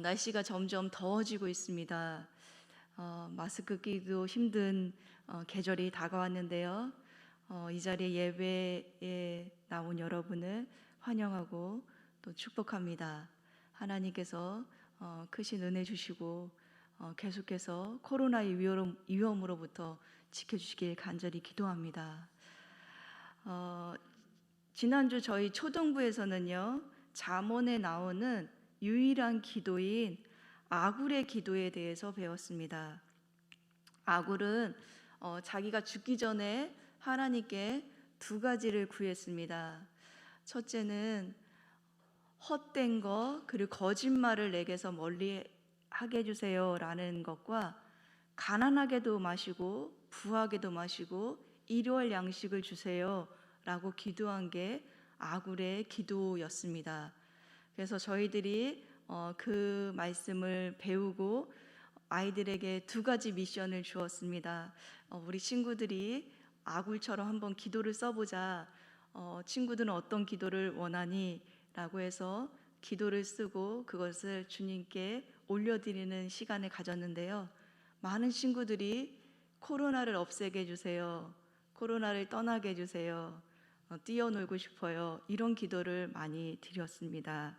날씨가 점점 더워지고 있습니다. 마스크 끼기도 힘든 계절이 다가왔는데요. 이 자리에 예배에 나온 여러분을 환영하고 또 축복합니다. 하나님께서 크신 은혜 주시고 계속해서 코로나의 위험으로부터 지켜주시길 간절히 기도합니다. 지난주 저희 초등부에서는요, 잠언에 나오는 유일한 기도인 아굴의 기도에 대해서 배웠습니다. 아굴은 자기가 죽기 전에 하나님께 두 가지를 구했습니다. 첫째는 헛된 것 그리고 거짓말을 내게서 멀리 하게 해주세요 라는 것과 가난하게도 마시고 부하게도 마시고 일용할 양식을 주세요 라고 기도한 게 아굴의 기도였습니다. 그래서 저희들이 그 말씀을 배우고 아이들에게 두 가지 미션을 주었습니다. 우리 친구들이 아굴처럼 한번 기도를 써보자. 친구들은 어떤 기도를 원하니? 라고 해서 기도를 쓰고 그것을 주님께 올려드리는 시간을 가졌는데요. 많은 친구들이 코로나를 없애게 해주세요. 코로나를 떠나게 해주세요. 뛰어놀고 싶어요. 이런 기도를 많이 드렸습니다.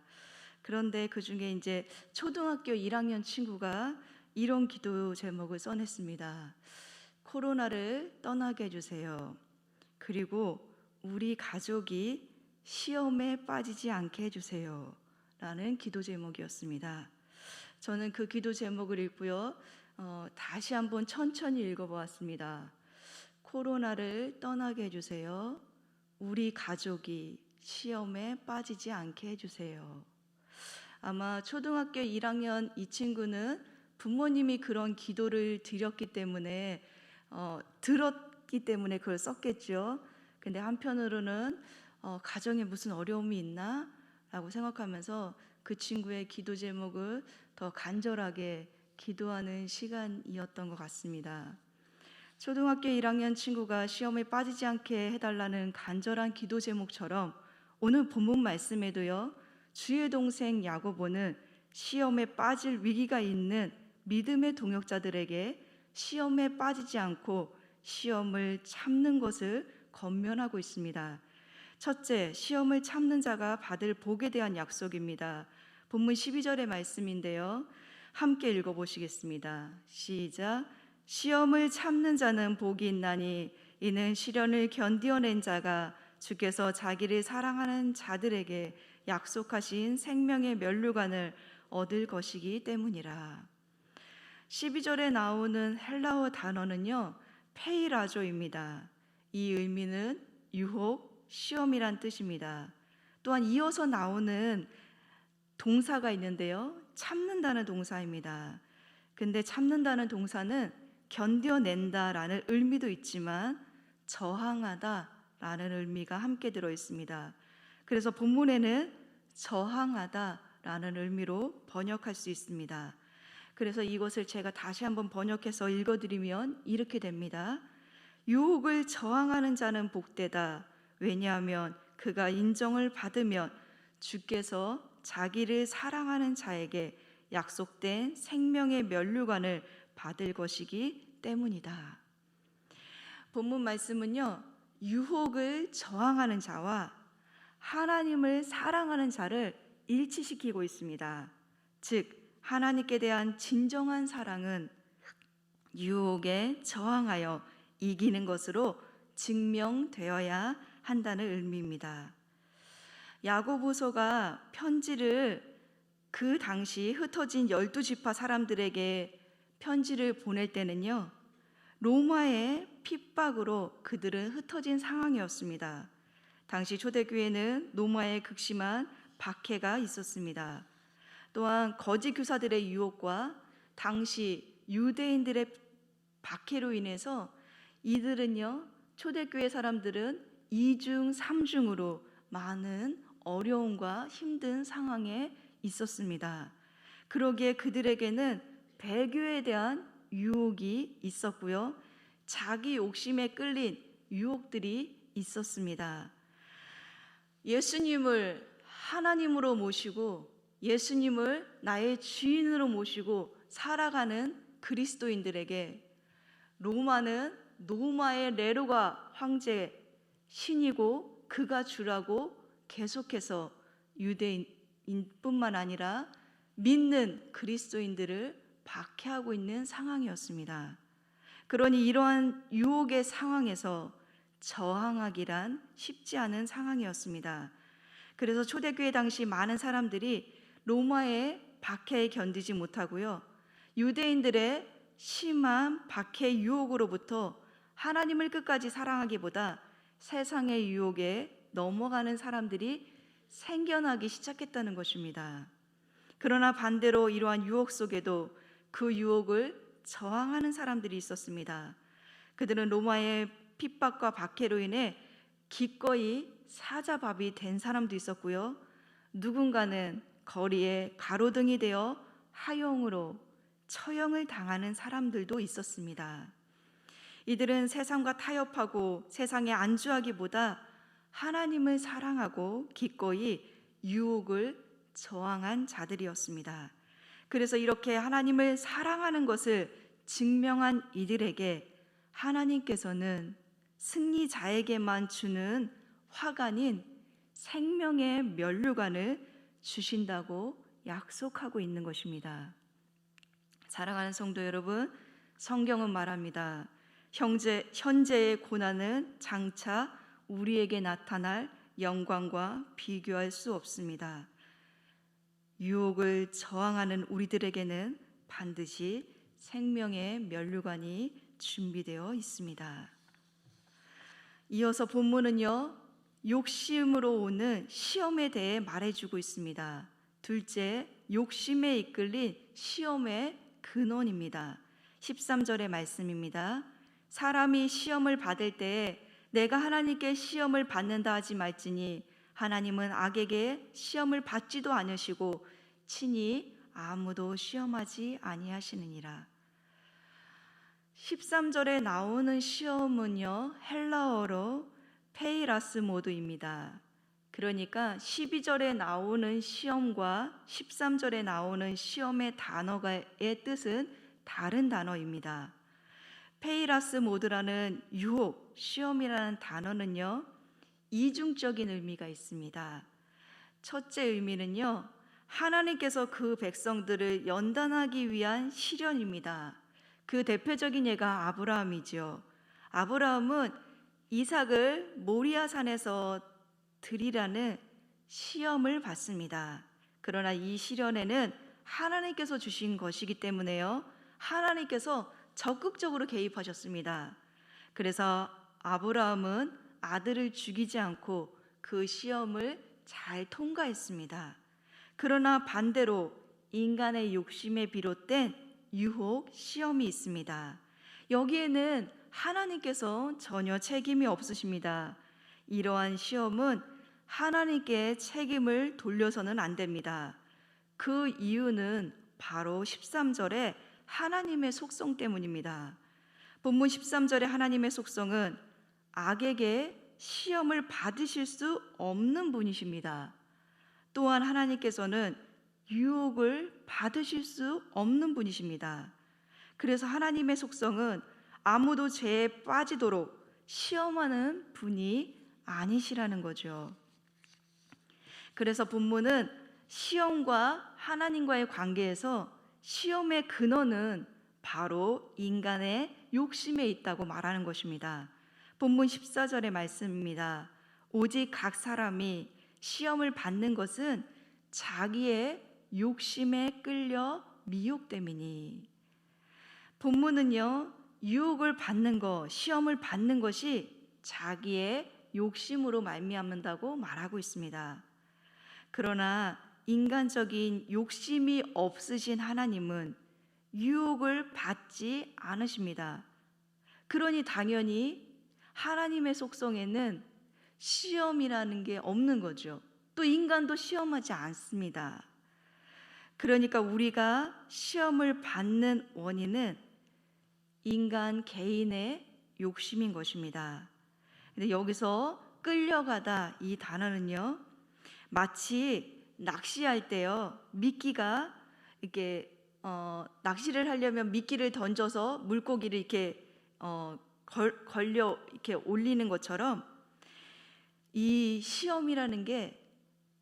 그런데 그 중에 이제 초등학교 1학년 친구가 이런 기도 제목을 써냈습니다. 코로나를 떠나게 해주세요. 그리고 우리 가족이 시험에 빠지지 않게 해주세요. 라는 기도 제목이었습니다. 저는 그 기도 제목을 읽고요. 다시 한번 천천히 읽어보았습니다. 코로나를 떠나게 해주세요. 우리 가족이 시험에 빠지지 않게 해주세요. 아마 초등학교 1학년 이 친구는 부모님이 그런 기도를 드렸기 때문에 들었기 때문에 그걸 썼겠죠. 근데 한편으로는 가정에 무슨 어려움이 있나? 라고 생각하면서 그 친구의 기도 제목을 더 간절하게 기도하는 시간이었던 것 같습니다. 초등학교 1학년 친구가 시험에 빠지지 않게 해달라는 간절한 기도 제목처럼 오늘 본문 말씀에도요, 주의 동생 야고보는 시험에 빠질 위기가 있는 믿음의 동역자들에게 시험에 빠지지 않고 시험을 참는 것을 권면하고 있습니다. 첫째, 시험을 참는 자가 받을 복에 대한 약속입니다. 본문 12절의 말씀인데요. 함께 읽어보시겠습니다. 시작. 시험을 참는 자는 복이 있나니 이는 시련을 견디어낸 자가 주께서 자기를 사랑하는 자들에게 약속하신 생명의 면류관을 얻을 것이기 때문이라. 12절에 나오는 헬라어 단어는요, 페이라조입니다. 이 의미는 유혹, 시험이란 뜻입니다. 또한 이어서 나오는 동사가 있는데요, 참는다는 동사입니다. 근데 참는다는 동사는 견뎌낸다라는 의미도 있지만 저항하다라는 의미가 함께 들어 있습니다. 그래서 본문에는 저항하다라는 의미로 번역할 수 있습니다. 그래서 이것을 제가 다시 한번 번역해서 읽어드리면 이렇게 됩니다. 유혹을 저항하는 자는 복되다. 왜냐하면 그가 인정을 받으면 주께서 자기를 사랑하는 자에게 약속된 생명의 면류관을 받을 것이기 때문이다. 본문 말씀은요, 유혹을 저항하는 자와 하나님을 사랑하는 자를 일치시키고 있습니다. 즉, 하나님께 대한 진정한 사랑은 유혹에 저항하여 이기는 것으로 증명되어야 한다는 의미입니다. 야고보서가 편지를 그 당시 흩어진 12지파 사람들에게 편지를 보낼 때는요, 로마의 핍박으로 그들은 흩어진 상황이었습니다. 당시 초대교회는 로마의 극심한 박해가 있었습니다. 또한 거짓 교사들의 유혹과 당시 유대인들의 박해로 인해서 이들은요, 초대교회 사람들은 2중, 3중으로 많은 어려움과 힘든 상황에 있었습니다. 그러기에 그들에게는 배교에 대한 유혹이 있었고요, 자기 욕심에 끌린 유혹들이 있었습니다. 예수님을 하나님으로 모시고 예수님을 나의 주인으로 모시고 살아가는 그리스도인들에게 로마는 로마의 네로가 황제 신이고 그가 주라고 계속해서 유대인뿐만 아니라 믿는 그리스도인들을 박해하고 있는 상황이었습니다. 그러니 이러한 유혹의 상황에서 저항하기란 쉽지 않은 상황이었습니다. 그래서 초대교회 당시 많은 사람들이 로마의 박해에 견디지 못하고요, 유대인들의 심한 박해 유혹으로부터 하나님을 끝까지 사랑하기보다 세상의 유혹에 넘어가는 사람들이 생겨나기 시작했다는 것입니다. 그러나 반대로 이러한 유혹 속에도 그 유혹을 저항하는 사람들이 있었습니다. 그들은 로마의 핍박과 박해로 인해 기꺼이 사자밥이 된 사람도 있었고요, 누군가는 거리에 가로등이 되어 하용으로 처형을 당하는 사람들도 있었습니다. 이들은 세상과 타협하고 세상에 안주하기보다 하나님을 사랑하고 기꺼이 유혹을 저항한 자들이었습니다. 그래서 이렇게 하나님을 사랑하는 것을 증명한 이들에게 하나님께서는 승리자에게만 주는 화관인 생명의 면류관을 주신다고 약속하고 있는 것입니다. 사랑하는 성도 여러분, 성경은 말합니다. 현재의 고난은 장차 우리에게 나타날 영광과 비교할 수 없습니다. 유혹을 저항하는 우리들에게는 반드시 생명의 면류관이 준비되어 있습니다. 이어서 본문은요, 욕심으로 오는 시험에 대해 말해주고 있습니다. 둘째, 욕심에 이끌린 시험의 근원입니다. 13절의 말씀입니다. 사람이 시험을 받을 때에 내가 하나님께 시험을 받는다 하지 말지니 하나님은 악에게 시험을 받지도 않으시고 친히 아무도 시험하지 아니하시느니라. 13절에 나오는 시험은요, 헬라어로 페이라스 모드입니다. 그러니까 12절에 나오는 시험과 13절에 나오는 시험의 단어의 뜻은 다른 단어입니다. 페이라스 모드라는 유혹, 시험이라는 단어는요, 이중적인 의미가 있습니다. 첫째 의미는요, 하나님께서 그 백성들을 연단하기 위한 시련입니다. 그 대표적인 예가 아브라함이죠. 아브라함은 이삭을 모리아 산에서 드리라는 시험을 받습니다. 그러나 이 시련에는 하나님께서 주신 것이기 때문에요, 하나님께서 적극적으로 개입하셨습니다. 그래서 아브라함은 아들을 죽이지 않고 그 시험을 잘 통과했습니다. 그러나 반대로 인간의 욕심에 비롯된 유혹, 시험이 있습니다. 여기에는 하나님께서 전혀 책임이 없으십니다. 이러한 시험은 하나님께 책임을 돌려서는 안 됩니다. 그 이유는 바로 13절에 하나님의 속성 때문입니다. 본문 13절의 하나님의 속성은 악에게 시험을 받으실 수 없는 분이십니다. 또한 하나님께서는 유혹을 받으실 수 없는 분이십니다. 그래서 하나님의 속성은 아무도 죄에 빠지도록 시험하는 분이 아니시라는 거죠. 그래서 본문은 시험과 하나님과의 관계에서 시험의 근원은 바로 인간의 욕심에 있다고 말하는 것입니다. 본문 14절의 말씀입니다. 오직 각 사람이 시험을 받는 것은 자기의 욕심에 끌려 미혹됨이니. 본문은요, 유혹을 받는 것, 시험을 받는 것이 자기의 욕심으로 말미암는다고 말하고 있습니다. 그러나 인간적인 욕심이 없으신 하나님은 유혹을 받지 않으십니다. 그러니 당연히 하나님의 속성에는 시험이라는 게 없는 거죠. 또 인간도 시험하지 않습니다. 그러니까 우리가 시험을 받는 원인은 인간 개인의 욕심인 것입니다. 근데 여기서 끌려가다 이 단어는요, 마치 낚시할 때요, 미끼가 이렇게 낚시를 하려면 미끼를 던져서 물고기를 이렇게 걸려 이렇게 올리는 것처럼 이 시험이라는 게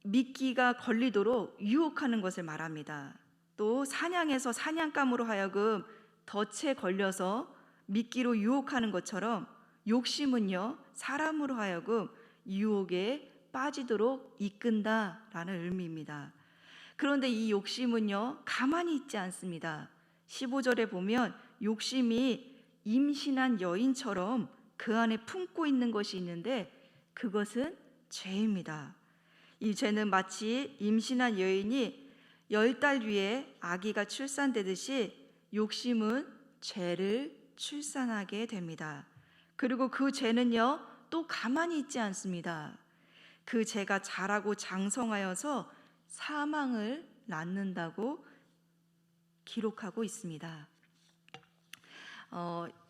미끼가 걸리도록 유혹하는 것을 말합니다. 또 사냥에서 사냥감으로 하여금 덫에 걸려서 미끼로 유혹하는 것처럼 욕심은요, 사람으로 하여금 유혹에 빠지도록 이끈다라는 의미입니다. 그런데 이 욕심은요, 가만히 있지 않습니다. 15절에 보면 욕심이 임신한 여인처럼 그 안에 품고 있는 것이 있는데 그것은 죄입니다. 이 죄는 마치 임신한 여인이 10달 뒤에 아기가 출산되듯이 욕심은 죄를 출산하게 됩니다. 그리고 그 죄는요, 또 가만히 있지 않습니다. 그 죄가 자라고 장성하여서 사망을 낳는다고 기록하고 있습니다.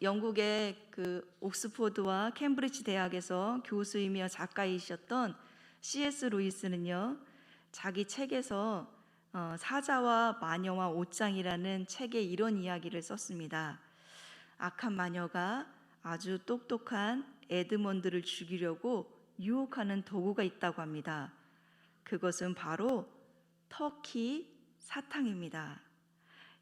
영국의 그 옥스포드와 캠브리지 대학에서 교수이며 작가이셨던 C.S. 루이스는요, 자기 책에서 사자와 마녀와 옷장이라는 책에 이런 이야기를 썼습니다. 악한 마녀가 아주 똑똑한 에드먼드를 죽이려고 유혹하는 도구가 있다고 합니다. 그것은 바로 터키 사탕입니다.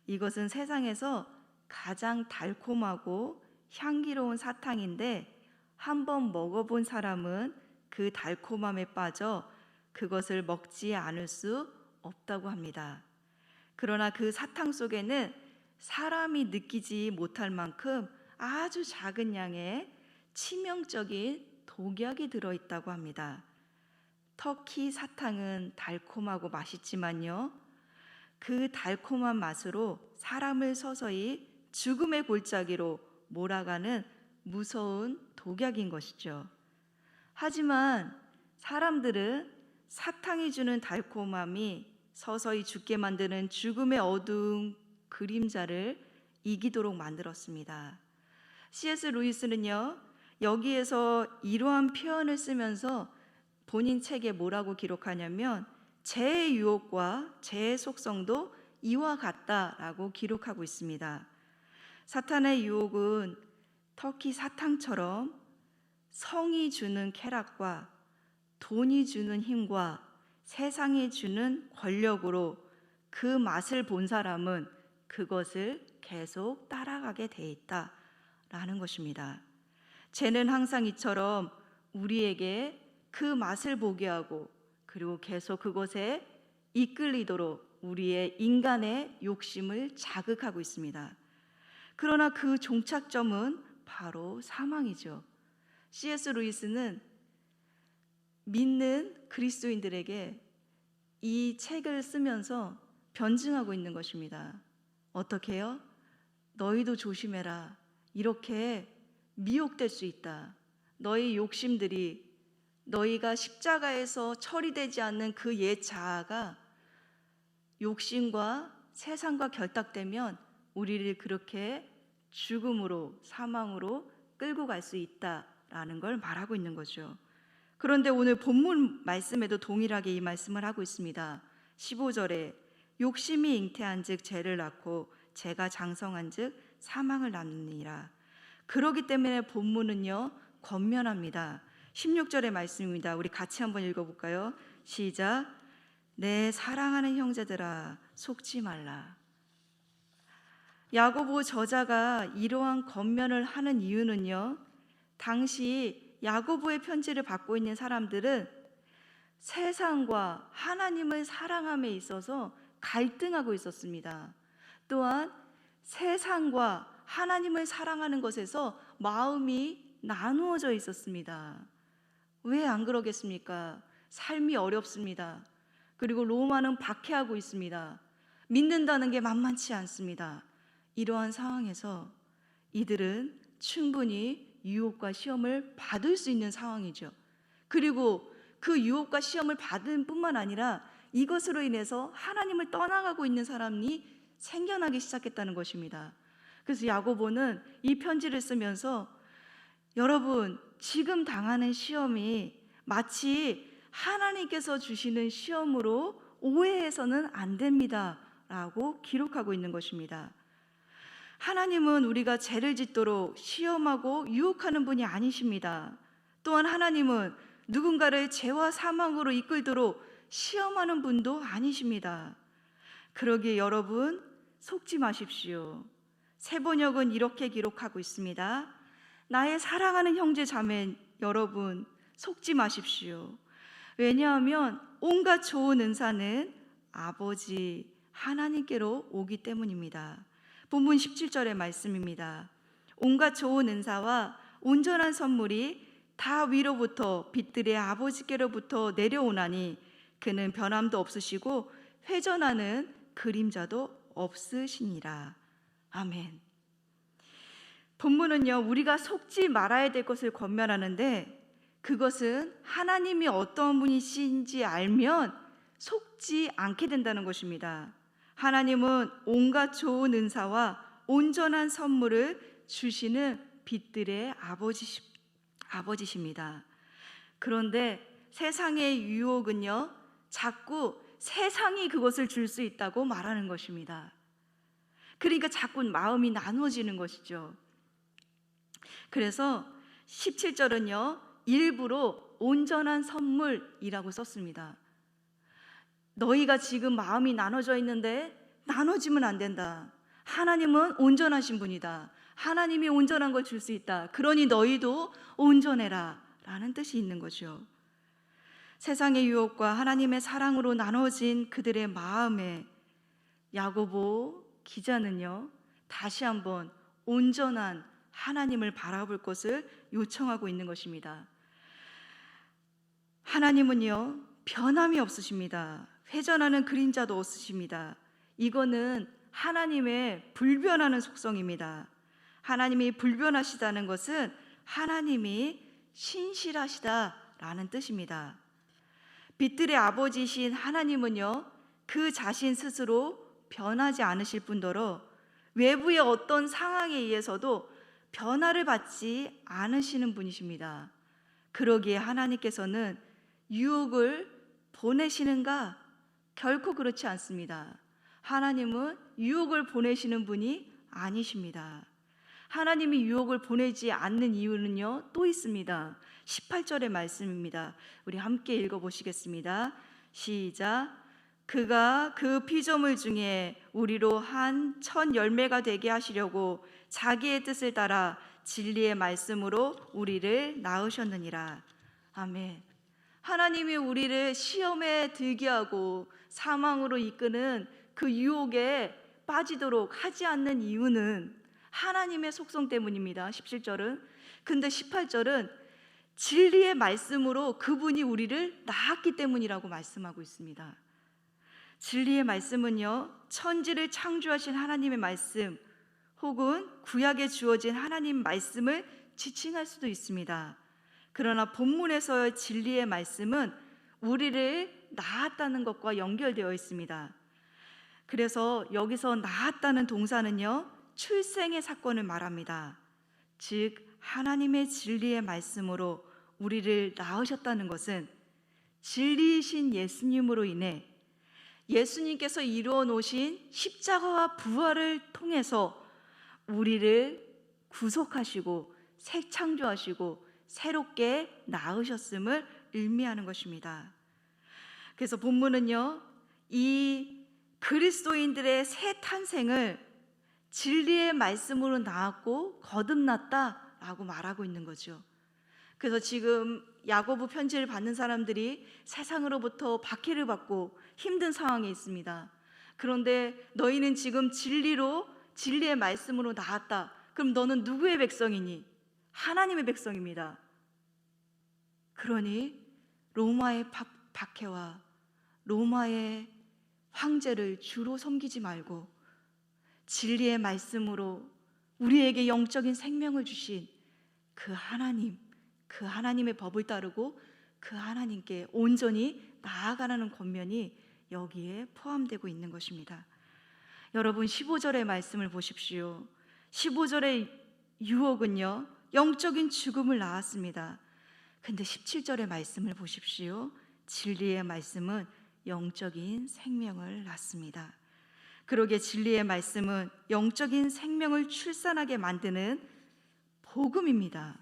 이것은 세상에서 가장 달콤하고 향기로운 사탕인데 한번 먹어본 사람은 그 달콤함에 빠져 그것을 먹지 않을 수 없다고 합니다. 그러나 그 사탕 속에는 사람이 느끼지 못할 만큼 아주 작은 양의 치명적인 독약이 들어있다고 합니다. 터키 사탕은 달콤하고 맛있지만요, 그 달콤한 맛으로 사람을 서서히 죽음의 골짜기로 몰아가는 무서운 독약인 것이죠. 하지만 사람들은 사탕이 주는 달콤함이 서서히 죽게 만드는 죽음의 어두운 그림자를 이기도록 만들었습니다. C.S. 루이스는요, 여기에서 이러한 표현을 쓰면서 본인 책에 뭐라고 기록하냐면 죄의 유혹과 죄의 속성도 이와 같다라고 기록하고 있습니다. 사탄의 유혹은 터키 사탕처럼 성이 주는 쾌락과 돈이 주는 힘과 세상이 주는 권력으로 그 맛을 본 사람은 그것을 계속 따라가게 돼 있다라는 것입니다. 죄는 항상 이처럼 우리에게 그 맛을 보게 하고 그리고 계속 그것에 이끌리도록 우리의 인간의 욕심을 자극하고 있습니다. 그러나 그 종착점은 바로 사망이죠. C.S. 루이스는 믿는 그리스도인들에게 이 책을 쓰면서 변증하고 있는 것입니다. 어떻게 해요? 너희도 조심해라. 이렇게 미혹될 수 있다. 너희 욕심들이, 너희가 십자가에서 처리되지 않는 그 옛 자아가 욕심과 세상과 결탁되면 우리를 그렇게 죽음으로, 사망으로 끌고 갈 수 있다라는 걸 말하고 있는 거죠. 그런데 오늘 본문 말씀에도 동일하게 이 말씀을 하고 있습니다. 15절에 욕심이 잉태한 즉 죄를 낳고 죄가 장성한 즉 사망을 낳느니라. 그렇기 때문에 본문은요, 권면합니다. 16절의 말씀입니다. 우리 같이 한번 읽어볼까요? 시작. 내 사랑하는 형제들아 속지 말라. 야고보 저자가 이러한 권면을 하는 이유는요, 당시 야고보의 편지를 받고 있는 사람들은 세상과 하나님을 사랑함에 있어서 갈등하고 있었습니다. 또한 세상과 하나님을 사랑하는 것에서 마음이 나누어져 있었습니다. 왜 안 그러겠습니까? 삶이 어렵습니다. 그리고 로마는 박해하고 있습니다. 믿는다는 게 만만치 않습니다. 이러한 상황에서 이들은 충분히 유혹과 시험을 받을 수 있는 상황이죠. 그리고 그 유혹과 시험을 받은 뿐만 아니라 이것으로 인해서 하나님을 떠나가고 있는 사람이 생겨나기 시작했다는 것입니다. 그래서 야고보는 이 편지를 쓰면서 여러분, 지금 당하는 시험이 마치 하나님께서 주시는 시험으로 오해해서는 안 됩니다 라고 기록하고 있는 것입니다. 하나님은 우리가 죄를 짓도록 시험하고 유혹하는 분이 아니십니다. 또한 하나님은 누군가를 죄와 사망으로 이끌도록 시험하는 분도 아니십니다. 그러기에 여러분 속지 마십시오. 세번역은 이렇게 기록하고 있습니다. 나의 사랑하는 형제 자매 여러분, 속지 마십시오. 왜냐하면 온갖 좋은 은사는 아버지 하나님께로 오기 때문입니다. 본문 17절의 말씀입니다. 온갖 좋은 은사와 온전한 선물이 다 위로부터 빛들의 아버지께로부터 내려오나니 그는 변함도 없으시고 회전하는 그림자도 없으시니라. 아멘. 본문은요, 우리가 속지 말아야 될 것을 권면하는데 그것은 하나님이 어떤 분이신지 알면 속지 않게 된다는 것입니다. 하나님은 온갖 좋은 은사와 온전한 선물을 주시는 빛들의 아버지십니다. 그런데 세상의 유혹은요, 자꾸 세상이 그것을 줄 수 있다고 말하는 것입니다. 그러니까 자꾸 마음이 나누어지는 것이죠. 그래서 17절은요, 일부러 온전한 선물이라고 썼습니다. 너희가 지금 마음이 나눠져 있는데 나눠지면 안 된다. 하나님은 온전하신 분이다. 하나님이 온전한 걸 줄 수 있다. 그러니 너희도 온전해라 라는 뜻이 있는 거죠. 세상의 유혹과 하나님의 사랑으로 나눠진 그들의 마음에 야고보 기자는요, 다시 한번 온전한 하나님을 바라볼 것을 요청하고 있는 것입니다. 하나님은요, 변함이 없으십니다. 회전하는 그림자도 없으십니다. 이거는 하나님의 불변하는 속성입니다. 하나님이 불변하시다는 것은 하나님이 신실하시다라는 뜻입니다. 빛들의 아버지이신 하나님은요, 그 자신 스스로 변하지 않으실 뿐더러 외부의 어떤 상황에 의해서도 변화를 받지 않으시는 분이십니다. 그러기에 하나님께서는 유혹을 보내시는가? 결코 그렇지 않습니다. 하나님은 유혹을 보내시는 분이 아니십니다. 하나님이 유혹을 보내지 않는 이유는요, 또 있습니다. 18절의 말씀입니다. 우리 함께 읽어보시겠습니다. 시작. 그가 그 피조물 중에 우리로 한 첫 열매가 되게 하시려고 자기의 뜻을 따라 진리의 말씀으로 우리를 낳으셨느니라. 아멘. 하나님이 우리를 시험에 들게 하고 사망으로 이끄는 그 유혹에 빠지도록 하지 않는 이유는 하나님의 속성 때문입니다. 17절은. 근데 18절은 진리의 말씀으로 그분이 우리를 낳았기 때문이라고 말씀하고 있습니다. 진리의 말씀은요, 천지를 창조하신 하나님의 말씀 혹은 구약에 주어진 하나님 말씀을 지칭할 수도 있습니다. 그러나 본문에서의 진리의 말씀은 우리를 낳았다는 것과 연결되어 있습니다. 그래서 여기서 낳았다는 동사는요, 출생의 사건을 말합니다. 즉 하나님의 진리의 말씀으로 우리를 낳으셨다는 것은 진리이신 예수님으로 인해 예수님께서 이루어 놓으신 십자가와 부활을 통해서 우리를 구속하시고 새 창조하시고 새롭게 낳으셨음을 의미하는 것입니다. 그래서 본문은요, 이 그리스도인들의 새 탄생을 진리의 말씀으로 낳았고 거듭났다라고 말하고 있는 거죠. 그래서 지금 야고보 편지를 받는 사람들이 세상으로부터 박해를 받고 힘든 상황에 있습니다. 그런데 너희는 지금 진리의 말씀으로 낳았다. 그럼 너는 누구의 백성이니? 하나님의 백성입니다. 그러니 로마의 박해와 로마의 황제를 주로 섬기지 말고 진리의 말씀으로 우리에게 영적인 생명을 주신 그 하나님의 법을 따르고 그 하나님께 온전히 나아가라는 권면이 여기에 포함되고 있는 것입니다. 여러분 15절의 말씀을 보십시오. 15절의 유혹은요, 영적인 죽음을 낳았습니다. 근데 17절의 말씀을 보십시오. 진리의 말씀은 영적인 생명을 낳습니다. 그러기에 진리의 말씀은 영적인 생명을 출산하게 만드는 복음입니다.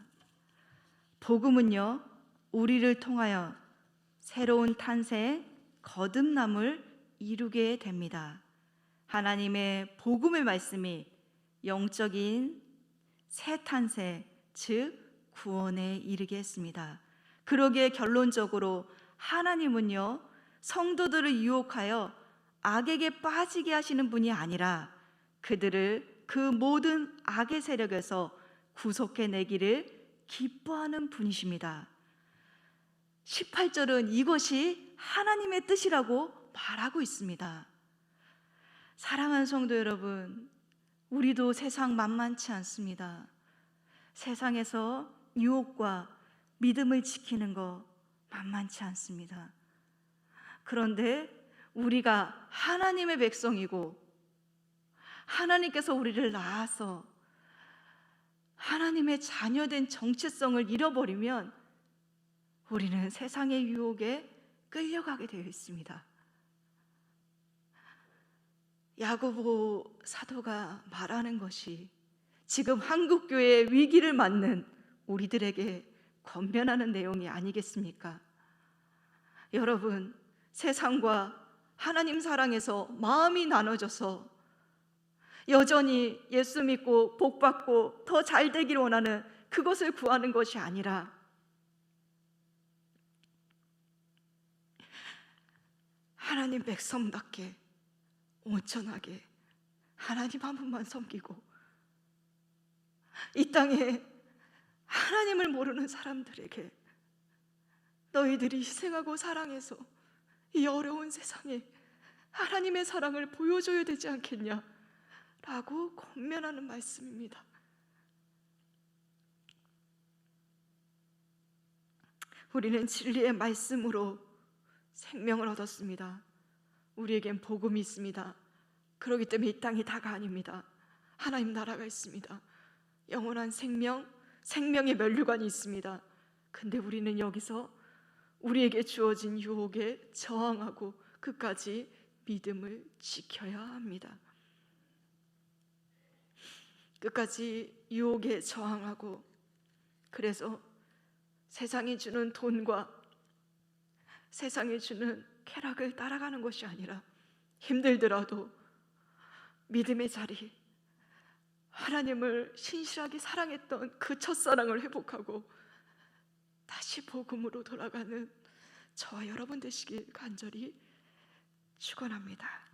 복음은요, 우리를 통하여 새로운 탄생, 거듭남을 이루게 됩니다. 하나님의 복음의 말씀이 영적인 새 탄생, 즉 구원에 이르게 했습니다. 그러기에 결론적으로 하나님은요, 성도들을 유혹하여 악에게 빠지게 하시는 분이 아니라 그들을 그 모든 악의 세력에서 구속해내기를 기뻐하는 분이십니다. 18절은 이것이 하나님의 뜻이라고 말하고 있습니다. 사랑하는 성도 여러분, 우리도 세상 만만치 않습니다. 세상에서 유혹과 믿음을 지키는 거 만만치 않습니다. 그런데 우리가 하나님의 백성이고 하나님께서 우리를 낳아서 하나님의 자녀된 정체성을 잃어버리면 우리는 세상의 유혹에 끌려가게 되어 있습니다. 야고보 사도가 말하는 것이 지금 한국교회의 위기를 맞는 우리들에게 권면하는 내용이 아니겠습니까? 여러분, 세상과 하나님 사랑에서 마음이 나눠져서 여전히 예수 믿고 복 받고 더 잘 되기를 원하는 그것을 구하는 것이 아니라 하나님 백성답게 온전하게 하나님 한 분만 섬기고 이 땅에 하나님을 모르는 사람들에게 너희들이 희생하고 사랑해서 이 어려운 세상에 하나님의 사랑을 보여줘야 되지 않겠냐 라고 권면하는 말씀입니다. 우리는 진리의 말씀으로 생명을 얻었습니다. 우리에겐 복음이 있습니다. 그렇기 때문에 이 땅이 다가 아닙니다. 하나님 나라가 있습니다. 영원한 생명, 생명의 면류관이 있습니다. 근데 우리는 여기서 우리에게 주어진 유혹에 저항하고 끝까지 믿음을 지켜야 합니다. 끝까지 유혹에 저항하고, 그래서 세상이 주는 돈과 세상이 주는 쾌락을 따라가는 것이 아니라 힘들더라도 믿음의 자리, 하나님을 신실하게 사랑했던 그 첫사랑을 회복하고 다시 복음으로 돌아가는 저와 여러분 되시길 간절히 축원합니다.